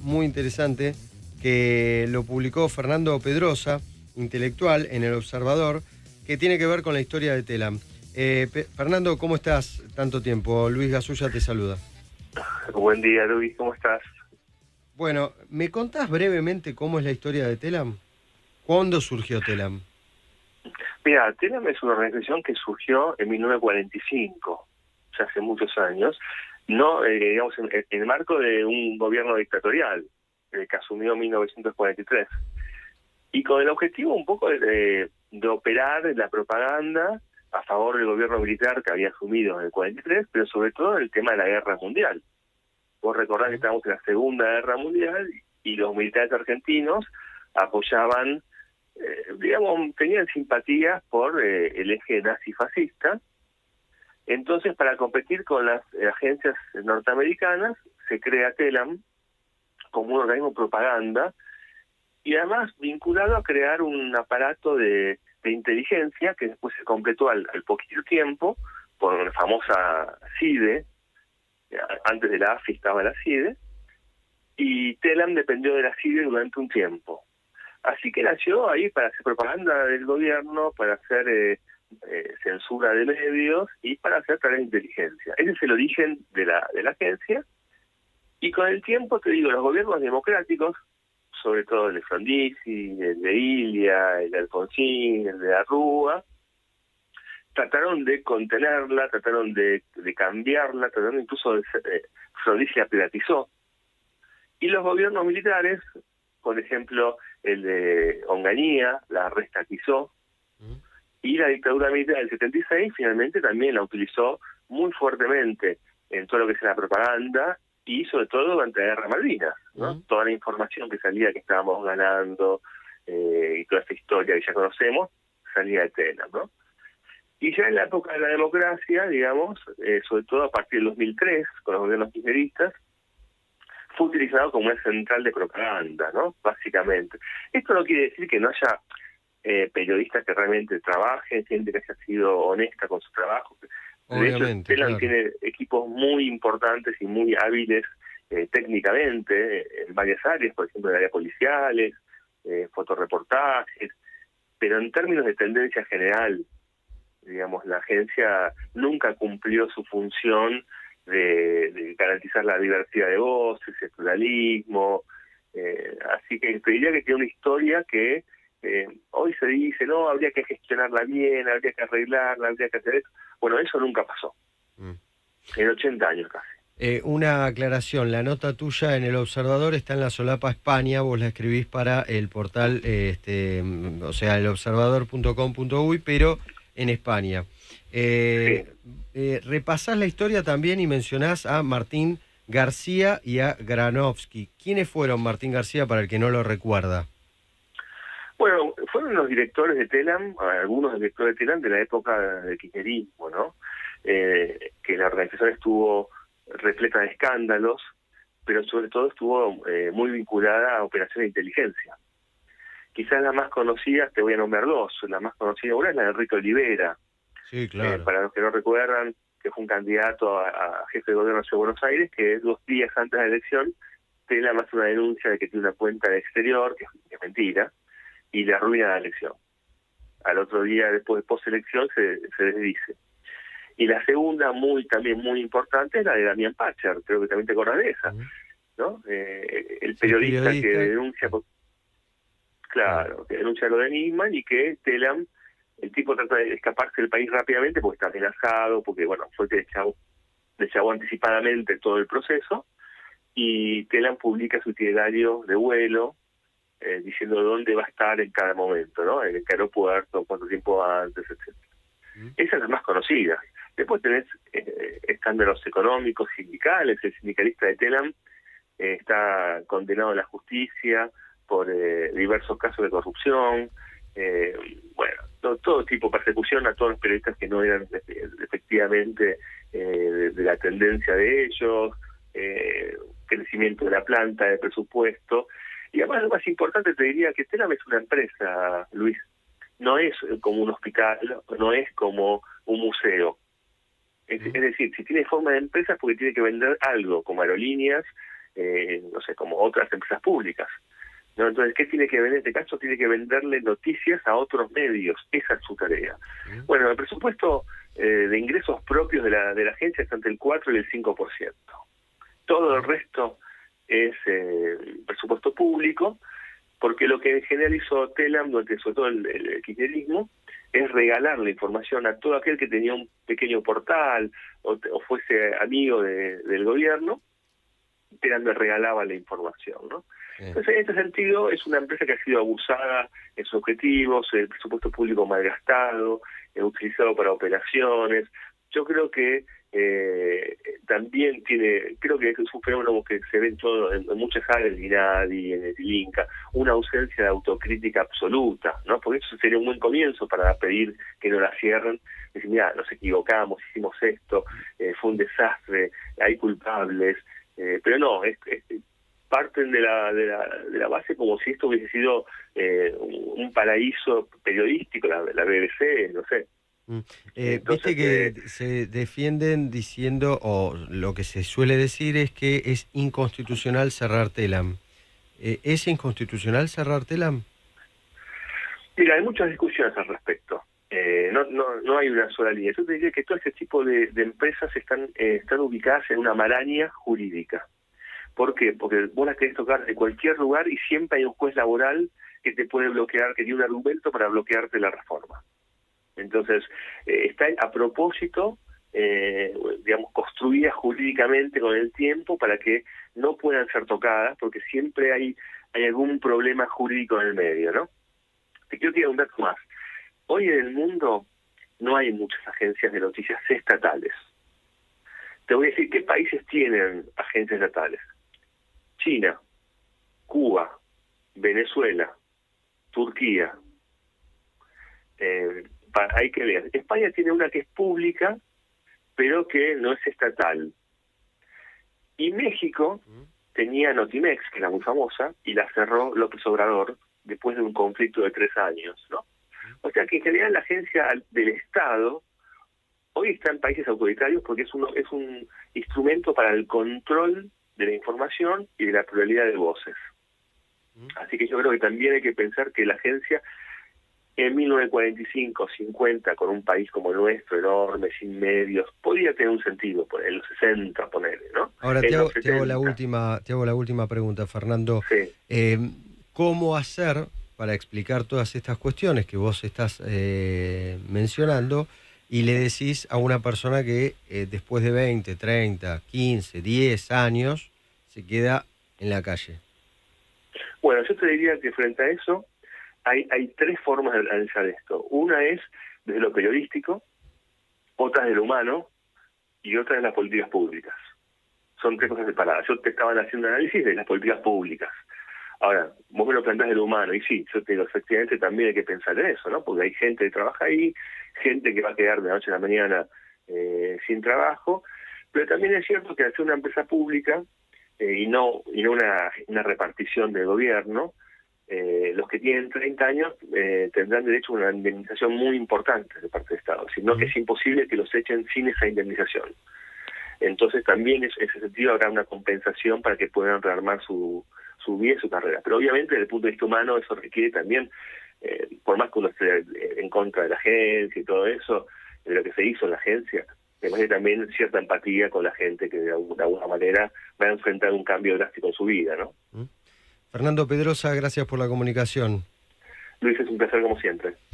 muy interesante que lo publicó Fernando Pedrosa, intelectual, en El Observador, que tiene que ver con la historia de Telam. Fernando, ¿cómo estás? Tanto tiempo. Luis Gasulla te saluda. Buen día, Luis, ¿cómo estás? Bueno, ¿me contás brevemente cómo es la historia de Telam? ¿Cuándo surgió Telam? Mira, Telam es una organización que surgió en 1945, ya hace muchos años, no, digamos, en el marco de un gobierno dictatorial que asumió en 1943, y con el objetivo un poco de operar la propaganda a favor del gobierno militar que había asumido en el 43, pero sobre todo en el tema de la guerra mundial. Vos recordás que estábamos en la Segunda Guerra Mundial y los militares argentinos apoyaban, digamos, tenían simpatías por el eje nazi-fascista. Entonces, para competir con las agencias norteamericanas, se crea Telam como un organismo de propaganda y además vinculado a crear un aparato de inteligencia que después se completó al poquito tiempo por la famosa CIDE. Antes de la AFI estaba la CIDE, y Telam dependió de la CIDE durante un tiempo. Así que nació ahí para hacer propaganda del gobierno, para hacer censura de medios y para hacer tareas de inteligencia. Ese es el origen de la agencia, y con el tiempo, te digo, los gobiernos democráticos, sobre todo el de Frondizi, el de Ilia, el de Alfonsín, el de Arrúa, trataron de contenerla, trataron de cambiarla, trataron incluso de... Frondizi la privatizó. Y los gobiernos militares, por ejemplo, el de Onganía, la restatizó, y la dictadura militar del 76 finalmente también la utilizó muy fuertemente en todo lo que es la propaganda y sobre todo durante la Guerra Malvinas, ¿no? Toda la información que salía que estábamos ganando y toda esta historia que ya conocemos, salía de Telam, ¿no? Y ya en la época de la democracia, digamos, sobre todo a partir del 2003, con los gobiernos kirchneristas, fue utilizado como una central de propaganda, ¿no? Básicamente. Esto no quiere decir que no haya periodistas que realmente trabajen, gente que haya sido honesta con su trabajo. Obviamente, De hecho, Telam claro. tiene equipos muy importantes y muy hábiles técnicamente en varias áreas, por ejemplo, en áreas policiales, fotoreportajes, pero en términos de tendencia general, digamos, la agencia nunca cumplió su función de garantizar la diversidad de voces, el pluralismo, así que te diría que tiene una historia que hoy se dice, no, habría que gestionarla bien, habría que arreglarla, habría que hacer eso. Bueno, eso nunca pasó, en 80 años casi. Una aclaración, la nota tuya en El Observador está en la solapa España, vos la escribís para el portal, o sea, elobservador.com.uy, pero en España. Sí. Repasás la historia también y mencionás a Martín García y a Granovsky. ¿Quiénes fueron Martín García para el que no lo recuerda? Bueno, fueron los directores de Telam, algunos directores de Telam de la época del kirchnerismo, ¿no? Que la organización estuvo repleta de escándalos, pero sobre todo estuvo muy vinculada a operaciones de inteligencia. Quizás la más conocida, te voy a nombrar dos, la más conocida una es la de Enrique Olivera, Sí, claro. para los que no recuerdan, que fue un candidato a jefe de gobierno de Buenos Aires, que 2 días antes de la elección, Telam hace una denuncia de que tiene una cuenta del exterior, que es mentira, y le arruina la elección. Al otro día, después de post-elección, se desdice. Y la segunda, también muy importante, es la de Damián Pacher, creo que también te acordás de esa, ¿no? El periodista que denuncia, claro, que denuncia lo de Nisman y que Telam, el tipo trata de escaparse del país rápidamente porque está amenazado, porque, bueno, fue que deschavó anticipadamente todo el proceso, y Telam publica su itinerario de vuelo, diciendo dónde va a estar en cada momento, ¿no? En qué aeropuerto, cuánto tiempo antes, etc. Esa es la más conocida. Después tenés escándalos económicos, sindicales. El sindicalista de Telam está condenado a la justicia por diversos casos de corrupción. Bueno, todo tipo de persecución a todos los periodistas que no eran efectivamente de la tendencia de ellos, crecimiento de la planta, de presupuesto. Y además lo más importante te diría que Telam es una empresa, Luis. No es como un hospital, no es como un museo. Es decir, si tiene forma de empresa es porque tiene que vender algo, como aerolíneas, no sé, como otras empresas públicas, ¿no? Entonces, ¿qué tiene que ver en este caso? Tiene que venderle noticias a otros medios. Esa es su tarea. Bueno, el presupuesto de ingresos propios de la agencia está entre el 4 y el 5%. Todo el resto es presupuesto público, porque lo que en general hizo Telam durante sobre todo el kirchnerismo es regalar la información a todo aquel que tenía un pequeño portal o fuese amigo del gobierno. Telam le regalaba la información, ¿no? Entonces, en este sentido, es una empresa que ha sido abusada en sus objetivos, el presupuesto público malgastado, utilizado para operaciones. Yo creo que también creo que es un fenómeno que se ve en muchas áreas del INADI, en el INCA, una ausencia de autocrítica absoluta, ¿no? Porque eso sería un buen comienzo para pedir que no la cierren, decir, mira, nos equivocamos, hicimos esto, fue un desastre, hay culpables, pero no, parten de la base como si esto hubiese sido un paraíso periodístico, la BBC, no sé. Viste que se defienden diciendo, o lo que se suele decir es que es inconstitucional cerrar Telam. ¿Es inconstitucional cerrar Telam? Mira, hay muchas discusiones al respecto. No hay una sola línea. Yo te diría que todo este tipo de empresas están ubicadas en una maraña jurídica. ¿Por qué? Porque vos las querés tocar de cualquier lugar y siempre hay un juez laboral que te puede bloquear, que tiene un argumento para bloquearte la reforma. Entonces, está a propósito, digamos, construida jurídicamente con el tiempo para que no puedan ser tocadas, porque siempre hay algún problema jurídico en el medio, ¿no? Te quiero tirar un dato más. Hoy en el mundo no hay muchas agencias de noticias estatales. Te voy a decir qué países tienen agencias estatales. China, Cuba, Venezuela, Turquía. Hay que ver. España tiene una que es pública, pero que no es estatal. Y México tenía Notimex, que era muy famosa, y la cerró López Obrador después de un conflicto de 3 años, ¿no? O sea que en general la agencia del Estado hoy está en países autoritarios porque es un instrumento para el control de la información y de la pluralidad de voces. Así que yo creo que también hay que pensar que la agencia en 1945, 50, con un país como el nuestro, enorme, sin medios, podía tener un sentido, en los 60, ponele, ¿no? Ahora te hago la última pregunta, Fernando. Sí. ¿Cómo hacer para explicar todas estas cuestiones que vos estás mencionando y le decís a una persona que después de 20, 30, 15, 10 años se queda en la calle? Bueno, yo te diría que frente a eso hay 3 formas de analizar esto. Una es desde lo periodístico, otra desde lo humano y otra de las políticas públicas. Son 3 cosas separadas. Yo te estaban haciendo un análisis de las políticas públicas. Ahora, vos me lo planteás de lo humano, y sí, yo te digo, efectivamente también hay que pensar en eso, ¿no? Porque hay gente que trabaja ahí, gente que va a quedar de la noche a la mañana sin trabajo, pero también es cierto que al ser una empresa pública y no una repartición del gobierno, los que tienen 30 años tendrán derecho a una indemnización muy importante de parte del Estado, sino que es imposible que los echen sin esa indemnización. Entonces también en ese sentido habrá una compensación para que puedan rearmar su vida y su carrera. Pero obviamente desde el punto de vista humano eso requiere también, por más que uno esté en contra de la agencia y todo eso, de lo que se hizo en la agencia, requiere también cierta empatía con la gente que de alguna manera va a enfrentar un cambio drástico en su vida, ¿no? Fernando Pedrosa, gracias por la comunicación. Luis, es un placer como siempre.